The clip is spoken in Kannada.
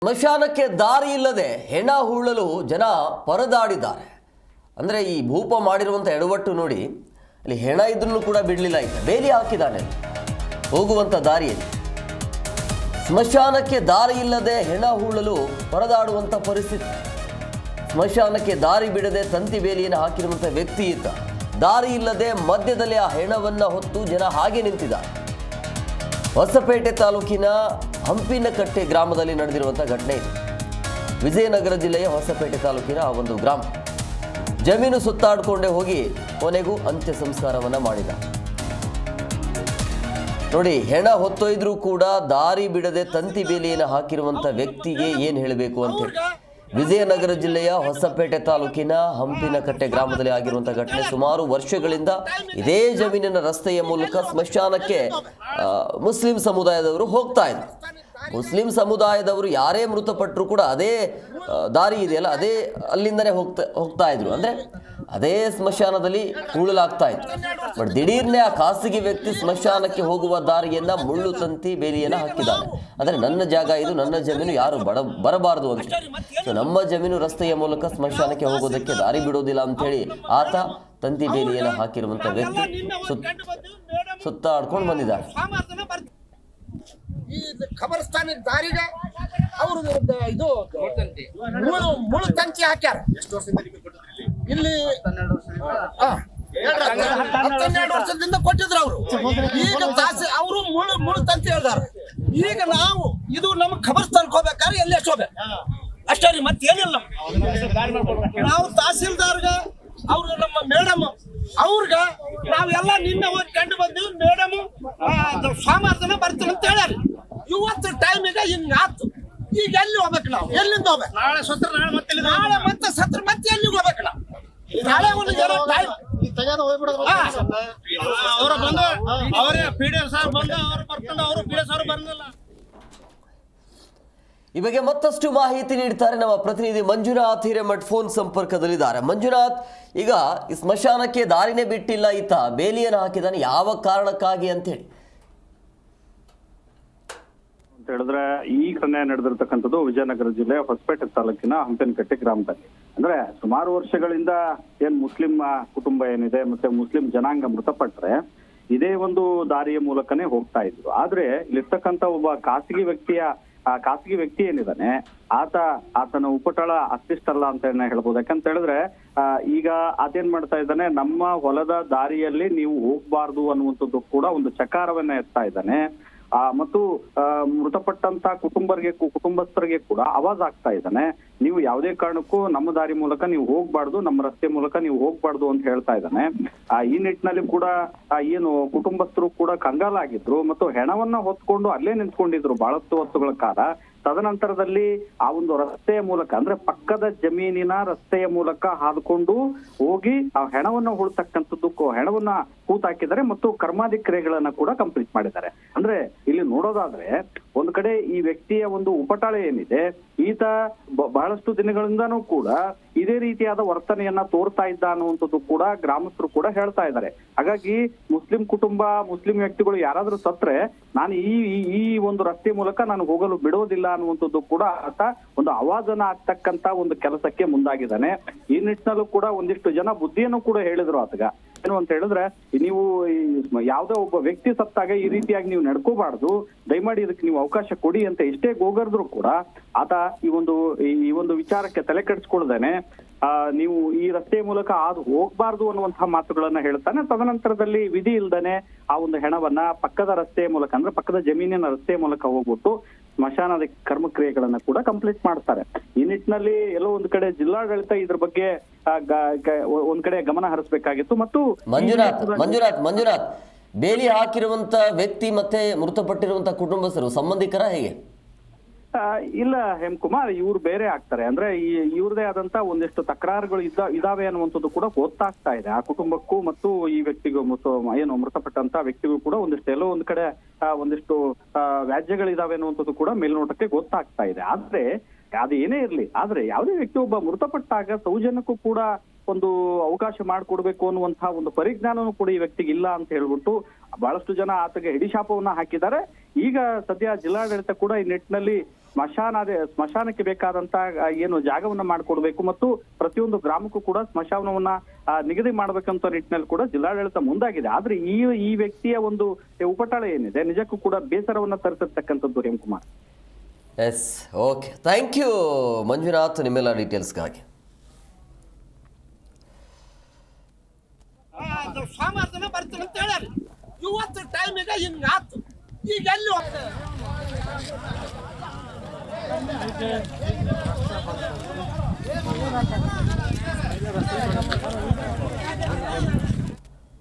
ಸ್ಮಶಾನಕ್ಕೆ ದಾರಿ ಇಲ್ಲದೆ ಹೆಣ ಹೂಳಲು ಜನ ಪರದಾಡಿದ್ದಾರೆ. ಅಂದರೆ ಈ ಭೂಪ ಮಾಡಿರುವಂಥ ಎಡವಟ್ಟು ನೋಡಿ, ಅಲ್ಲಿ ಹೆಣ ಇದ್ರೂ ಕೂಡ ಬಿಡಲಿಲ್ಲ. ಈಗ ಬೇಲಿ ಹಾಕಿದ್ದಾನೆ ಹೋಗುವಂಥ ದಾರಿಯಲ್ಲಿ. ಸ್ಮಶಾನಕ್ಕೆ ದಾರಿ ಇಲ್ಲದೆ ಹೆಣ ಹೂಳಲು ಪರದಾಡುವಂಥ ಪರಿಸ್ಥಿತಿ. ಸ್ಮಶಾನಕ್ಕೆ ದಾರಿ ಬಿಡದೆ ತಂತಿ ಬೇಲಿಯನ್ನು ಹಾಕಿರುವಂಥ ವ್ಯಕ್ತಿ ಇದ್ದ. ದಾರಿ ಇಲ್ಲದೆ ಮಧ್ಯದಲ್ಲಿ ಆ ಹೆಣವನ್ನು ಹೊತ್ತು ಜನ ಹಾಗೆ ನಿಂತಿದ್ದಾರೆ. ಹೊಸಪೇಟೆ ತಾಲೂಕಿನ ಹಂಪಿನಕಟ್ಟೆ ಗ್ರಾಮದಲ್ಲಿ ನಡೆದಿರುವಂಥ ಘಟನೆ ಇದೆ. ವಿಜಯನಗರ ಜಿಲ್ಲೆಯ ಹೊಸಪೇಟೆ ತಾಲೂಕಿನ ಆ ಒಂದು ಗ್ರಾಮ. ಜಮೀನು ಸುತ್ತಾಡಿಕೊಂಡೇ ಹೋಗಿ ಕೊನೆಗೂ ಅಂತ್ಯ ಸಂಸ್ಕಾರವನ್ನು ಮಾಡಿದ. ನೋಡಿ, ಹೆಣ ಹೊತ್ತೊಯ್ದ್ರೂ ಕೂಡ ದಾರಿ ಬಿಡದೆ ತಂತಿ ಬೇಲಿಯನ್ನು ಹಾಕಿರುವಂಥ ವ್ಯಕ್ತಿಗೆ ಏನು ಹೇಳಬೇಕು ಅಂತೇಳಿ. ವಿಜಯನಗರ ಜಿಲ್ಲೆಯ ಹೊಸಪೇಟೆ ತಾಲೂಕಿನ ಹಂಪಿನಕಟ್ಟೆ ಗ್ರಾಮದಲ್ಲಿ ಆಗಿರುವಂಥ ಘಟನೆ. ಸುಮಾರು ವರ್ಷಗಳಿಂದ ಇದೇ ಜಮೀನಿನ ರಸ್ತೆಯ ಮೂಲಕ ಸ್ಮಶಾನಕ್ಕೆ ಮುಸ್ಲಿಂ ಸಮುದಾಯದವರು ಹೋಗ್ತಾ ಇದ್ರು. ಮುಸ್ಲಿಂ ಸಮುದಾಯದವರು ಯಾರೇ ಮೃತಪಟ್ಟರು ಕೂಡ ಅದೇ ದಾರಿ ಇದೆಯಲ್ಲ, ಅದೇ ಅಲ್ಲಿಂದನೇ ಹೋಗ್ತಾ ಇದ್ರು. ಅಂದರೆ ಅದೇ ಸ್ಮಶಾನದಲ್ಲಿ ಹೂಳಲಾಗ್ತಾ ಇತ್ತು. ಬಟ್ ದಿಢೀರ್ನೆ ಆ ಖಾಸಗಿ ವ್ಯಕ್ತಿ ಸ್ಮಶಾನಕ್ಕೆ ಹೋಗುವ ದಾರಿಯನ್ನು ಮುಳ್ಳು ತಂತಿ ಬೇಲಿಯನ್ನು ಹಾಕಿದ್ದಾನೆ. ಅಂದರೆ ನನ್ನ ಜಾಗ ಇದು, ನನ್ನ ಜಮೀನು, ಯಾರು ಬರಬಾರದು ಅಂತ. ಸೊ ನಮ್ಮ ಜಮೀನು ರಸ್ತೆಯ ಮೂಲಕ ಸ್ಮಶಾನಕ್ಕೆ ಹೋಗೋದಕ್ಕೆ ದಾರಿ ಬಿಡೋದಿಲ್ಲ ಅಂಥೇಳಿ ಆತ ತಂತಿ ಬೇಲಿಯನ್ನು ಹಾಕಿರುವಂಥ ವ್ಯಕ್ತಿ ಸುತ್ತಾಡ್ಕೊಂಡು ಬಂದಿದ್ದಾರೆ. ಈ ಖಬರ್ಸ್ತಾನ ದಾರಿಗೆ ಅವರು ಇದು ಮುಳು ತಂತಿ ಹಾಕ್ಯಾರ. ಇಲ್ಲಿ 12 ವರ್ಷದಿಂದ ಕೊಟ್ಟಿದ್ರು ಅವರು. ಈಗ ಅವರು ಮುಳು ತಂತಿ ಹೇಳ್ದಾರ. ಈಗ ನಾವು ಇದು ನಮ್ಮ ಖಬರ್ಸ್ತಾನಕ್ಕೆ ಹೋಗ್ಬೇಕಾದ್ರೆ ಎಲ್ಲೇ ಹೋಗ್ಬೇಕು ಅಷ್ಟೇ ರೀ, ಮತ್ತೇನಿಲ್ಲ. ನಾವು ತಹಸೀಲ್ದಾರ್ಗ ಅವ್ರು ನಮ್ಮ ಮೇಡಮ್ ಅವ್ರಗ ನಾವೆಲ್ಲ ನಿನ್ನೆ ಹೋಗಿ ಕಂಡು ಬಂದಿವಿ. ಮೇಡಮ್ ಸೋಮವಾರ ದಿನ ಬರ್ತೀವಿ ಅಂತ ಹೇಳ್ಯಾರ. ಇವತ್ತು ಟೈಮಿಗೆ ಹಿಂಗ ಆತು. ಈಗ ಎಲ್ಲಿ ಹೋಗ್ಬೇಕು ನಾವು? ಎಲ್ಲಿಂದ ಹೋಗ್ಬೇಕು? ನಾಳೆ ಮತ್ತೆ ಸತ್ರ ಮತ್ತೆ ಎಲ್ಲಿಗೆ ಹೋಗ್ಬೇಕು ನಾವು? ನಾಳೆ ಒಂದು ಟೈಮ್ ಅವ್ರ ಬಂದು ಅವರೇ ಪಿಡಿಎಫ್ ಸರ್ ಬಂದು ಅವ್ರು ಬರ್ಕೊಂಡು ಅವರು ಪಿಡಿಎಫ್ ಸರ್ ಬಂದಿಲ್ಲ. ಈ ಬಗ್ಗೆ ಮತ್ತಷ್ಟು ಮಾಹಿತಿ ನೀಡ್ತಾರೆ ನಮ್ಮ ಪ್ರತಿನಿಧಿ ಮಂಜುನಾಥ್ ಹಿರೇಮಠ್ ಫೋನ್ ಸಂಪರ್ಕದಲ್ಲಿದ್ದಾರೆ. ಮಂಜುನಾಥ್, ಈಗ ಈ ಸ್ಮಶಾನಕ್ಕೆ ದಾರಿನೇ ಬಿಟ್ಟಿಲ್ಲ ಈತ, ಬೇಲಿಯನ್ನು ಹಾಕಿದಾನೆ, ಯಾವ ಕಾರಣಕ್ಕಾಗಿ ಅಂತೇಳಿ ಅಂತ ಹೇಳಿದ್ರೆ ಈ ಘಟನೆ ನಡೆದಿರ್ತಕ್ಕಂಥದ್ದು ವಿಜಯನಗರ ಜಿಲ್ಲೆಯ ಹೊಸಪೇಟೆ ತಾಲೂಕಿನ ಹಂಪಿನಕಟ್ಟೆ ಗ್ರಾಮದಲ್ಲಿ. ಅಂದ್ರೆ ಸುಮಾರು ವರ್ಷಗಳಿಂದ ಏನ್ ಮುಸ್ಲಿಂ ಕುಟುಂಬ ಏನಿದೆ ಮತ್ತೆ ಮುಸ್ಲಿಂ ಜನಾಂಗ ಮೃತಪಟ್ರೆ ಇದೇ ಒಂದು ದಾರಿಯ ಮೂಲಕನೇ ಹೋಗ್ತಾ ಇದ್ರು. ಆದ್ರೆ ಇಲ್ಲಿರ್ತಕ್ಕಂಥ ಒಬ್ಬ ಖಾಸಗಿ ವ್ಯಕ್ತಿ ಏನಿದಾನೆ ಆತನ ಉಪಟಳ ಅಷ್ಟಿಷ್ಟಲ್ಲ ಅಂತ ಹೇಳ್ಬೋದು. ಯಾಕಂತ ಹೇಳಿದ್ರೆ ಈಗ ಅದೇನ್ ಮಾಡ್ತಾ ಇದ್ದಾನೆ, ನಮ್ಮ ಹೊಲದ ದಾರಿಯಲ್ಲಿ ನೀವು ಹೋಗ್ಬಾರ್ದು ಅನ್ನುವಂಥದ್ದು ಕೂಡ ಒಂದು ಚಕಾರವನ್ನ ಎತ್ತಾ ಇದ್ದಾನೆ. ಮತ್ತು ಮೃತಪಟ್ಟಂತ ಕುಟುಂಬಸ್ಥರಿಗೆ ಕೂಡ ಆವಾಜ್ ಆಗ್ತಾ ಇದ್ದಾನೆ. ನೀವು ಯಾವುದೇ ಕಾರಣಕ್ಕೂ ನಮ್ಮ ದಾರಿ ಮೂಲಕ ನೀವು ಹೋಗ್ಬಾರ್ದು, ನಮ್ಮ ರಸ್ತೆ ಮೂಲಕ ನೀವು ಹೋಗ್ಬಾರ್ದು ಅಂತ ಹೇಳ್ತಾ ಇದ್ದಾನೆ. ಈ ನಿಟ್ಟಿನಲ್ಲಿ ಕೂಡ ಏನು ಕುಟುಂಬಸ್ಥರು ಕೂಡ ಕಂಗಾಲಾಗಿದ್ರು ಮತ್ತು ಹೆಣವನ್ನ ಹೊತ್ಕೊಂಡು ಅಲ್ಲೇ ನಿಂತ್ಕೊಂಡಿದ್ರು ಬಹಳಷ್ಟು ಹೊತ್ತುಗಳ ಕಾಲ. ತದನಂತರದಲ್ಲಿ ಆ ಒಂದು ರಸ್ತೆಯ ಮೂಲಕ ಅಂದ್ರೆ ಪಕ್ಕದ ಜಮೀನಿನ ರಸ್ತೆಯ ಮೂಲಕ ಹಾದುಕೊಂಡು ಹೋಗಿ ಆ ಹೆಣವನ್ನ ಹೂಳ್ತಕ್ಕಂಥದ್ದು ಹೆಣವನ್ನ ಹೂತಾಕಿದ್ದಾರೆ ಮತ್ತು ಕರ್ಮಾದಿ ಕ್ರಿಯೆಗಳನ್ನ ಕೂಡ ಕಂಪ್ಲೀಟ್ ಮಾಡಿದ್ದಾರೆ. ಅಂದ್ರೆ ಇಲ್ಲಿ ನೋಡೋದಾದ್ರೆ ಒಂದು ಕಡೆ ಈ ವ್ಯಕ್ತಿಯ ಒಂದು ಉಪಟಳ ಏನಿದೆ, ಈತ ಬಹಳಷ್ಟು ದಿನಗಳಿಂದನೂ ಕೂಡ ಇದೇ ರೀತಿಯಾದ ವರ್ತನೆಯನ್ನ ತೋರ್ತಾ ಇದ್ದ ಅನ್ನುವಂಥದ್ದು ಕೂಡ ಗ್ರಾಮಸ್ಥರು ಕೂಡ ಹೇಳ್ತಾ ಇದ್ದಾರೆ. ಹಾಗಾಗಿ ಮುಸ್ಲಿಂ ಕುಟುಂಬ ಮುಸ್ಲಿಂ ವ್ಯಕ್ತಿಗಳು ಯಾರಾದ್ರೂ ಸತ್ರೆ ನಾನು ಈ ಒಂದು ರಸ್ತೆ ಮೂಲಕ ನಾನು ಹೋಗಲು ಬಿಡೋದಿಲ್ಲ ಅನ್ನುವಂಥದ್ದು ಕೂಡ ಆತ ಒಂದು ಆವಾಜನ ಆಗ್ತಕ್ಕಂತ ಒಂದು ಕೆಲಸಕ್ಕೆ ಮುಂದಾಗಿದ್ದಾನೆ. ಈ ನಿಟ್ಟಿನಲ್ಲೂ ಕೂಡ ಒಂದಿಷ್ಟು ಜನ ಬುದ್ಧಿಯನ್ನು ಕೂಡ ಹೇಳಿದ್ರು ಆತಗ. ಏನು ಅಂತ ಹೇಳಿದ್ರೆ, ನೀವು ಯಾವ್ದೋ ಒಬ್ಬ ವ್ಯಕ್ತಿ ಸತ್ತಾಗ ಈ ರೀತಿಯಾಗಿ ನೀವು ನಡ್ಕೋಬಾರ್ದು, ದಯಮಾಡಿ ಇದಕ್ಕೆ ನೀವು ಅವಕಾಶ ಕೊಡಿ ಅಂತ ಎಷ್ಟೇ ಗೋಗರ್ದ್ರು ಕೂಡ ಆತ ಈ ಒಂದು ವಿಚಾರಕ್ಕೆ ತಲೆ ಕೆಡಿಸ್ಕೊಳ್ದೇನೆ ನೀವು ಈ ರಸ್ತೆಯ ಮೂಲಕ ಹೋಗ್ಬಾರ್ದು ಅನ್ನುವಂತಹ ಮಾತುಗಳನ್ನ ಹೇಳ್ತಾನೆ. ತದನಂತರದಲ್ಲಿ ವಿಧಿ ಇಲ್ದೇನೆ ಆ ಒಂದು ಹೆಣವನ್ನ ಪಕ್ಕದ ರಸ್ತೆಯ ಮೂಲಕ ಅಂದ್ರೆ ಪಕ್ಕದ ಜಮೀನಿನ ರಸ್ತೆಯ ಮೂಲಕ ಹೋಗ್ಬಿಟ್ಟು ಸ್ಮಶಾನದ ಕರ್ಮಕ್ರಿಯೆಗಳನ್ನ ಕೂಡ ಕಂಪ್ಲೀಟ್ ಮಾಡ್ತಾರೆ. ಈ ನಿಟ್ಟಿನಲ್ಲಿ ಎಲ್ಲೋ ಒಂದ್ ಕಡೆ ಜಿಲ್ಲಾಡಳಿತ ಇದ್ರ ಬಗ್ಗೆ ಒಂದ್ ಕಡೆ ಗಮನ ಹರಿಸಬೇಕಾಗಿತ್ತು. ಮತ್ತು ಮಂಜುನಾಥ್ ಬೇಲಿ ಹಾಕಿರುವಂತ ವ್ಯಕ್ತಿ ಮತ್ತೆ ಮೃತಪಟ್ಟಿರುವಂತ ಕುಟುಂಬಸ್ಥರು ಸಂಬಂಧಿಕರ ಹೇಗೆ? ಇಲ್ಲ ಹೇಮಕುಮಾರ್, ಇವ್ರು ಬೇರೆ ಆಗ್ತಾರೆ. ಅಂದ್ರೆ ಇವ್ರದೇ ಆದಂತ ಒಂದಿಷ್ಟು ತಕರಾರುಗಳು ಇದಾವೆ ಅನ್ನುವಂಥದ್ದು ಕೂಡ ಗೊತ್ತಾಗ್ತಾ ಇದೆ ಆ ಕುಟುಂಬಕ್ಕೂ ಮತ್ತು ಈ ವ್ಯಕ್ತಿಗೂ ಏನು ಮೃತಪಟ್ಟಂತ ವ್ಯಕ್ತಿಗೂ ಕೂಡ ಒಂದಿಷ್ಟು ಎಲ್ಲೋ ಒಂದ್ ಕಡೆ ಒಂದಿಷ್ಟು ವ್ಯಾಜ್ಯಗಳಿದಾವೆ ಅನ್ನುವಂಥದ್ದು ಕೂಡ ಮೇಲ್ನೋಟಕ್ಕೆ ಗೊತ್ತಾಗ್ತಾ ಇದೆ. ಆದ್ರೆ ಅದು ಏನೇ ಇರ್ಲಿ, ಆದ್ರೆ ಯಾವುದೇ ವ್ಯಕ್ತಿ ಒಬ್ಬ ಮೃತಪಟ್ಟಾಗ ಸೌಜನ್ಯಕ್ಕೂ ಕೂಡ ಒಂದು ಅವಕಾಶ ಮಾಡಿಕೊಡ್ಬೇಕು ಅನ್ನುವಂತಹ ಒಂದು ಪರಿಜ್ಞಾನನೂ ಕೂಡ ಈ ವ್ಯಕ್ತಿಗೆ ಇಲ್ಲ ಅಂತ ಹೇಳ್ಬಿಟ್ಟು ಬಹಳಷ್ಟು ಜನ ಆತಗೆ ಹಿಡಿಶಾಪವನ್ನ ಹಾಕಿದ್ದಾರೆ. ಈಗ ಸದ್ಯ ಜಿಲ್ಲಾಡಳಿತ ಕೂಡ ಈ ನಿಟ್ಟಿನಲ್ಲಿ ಸ್ಮಶಾನಕ್ಕೆ ಬೇಕಾದಂತ ಏನು ಜಾಗವನ್ನ ಮಾಡಿಕೊಡ್ಬೇಕು ಮತ್ತು ಪ್ರತಿಯೊಂದು ಗ್ರಾಮಕ್ಕೂ ಕೂಡ ಸ್ಮಶಾನವನ್ನ ನಿಗದಿ ಮಾಡ್ಬೇಕಂತ ನಿಟ್ಟಿನಲ್ಲಿ ಕೂಡ ಜಿಲ್ಲಾಡಳಿತ ಮುಂದಾಗಿದೆ. ಆದ್ರೆ ಈ ವ್ಯಕ್ತಿಯ ಒಂದು ಉಪಟಳ ಏನಿದೆ ನಿಜಕ್ಕೂ ಕೂಡ ಬೇಸರವನ್ನ ತರಿಸಿರ್ತಕ್ಕಂಥದ್ದು Ramkumar. Yes, okay, thank you Manjunath ನಿಮ್ಮೆಲ್ಲ ಡೀಟೇಲ್ಸ್ಗಾಗಿ. ಸೋಮವಾರ ದಿನ ಬರ್ತೀನಿ ಅಂತ ಹೇಳ್ಯಾರ. ಇವತ್ತು ಟೈಮಿಗೆ ಹಿಂಗ ಆತು. ಈಗ ಎಲ್ಲಿ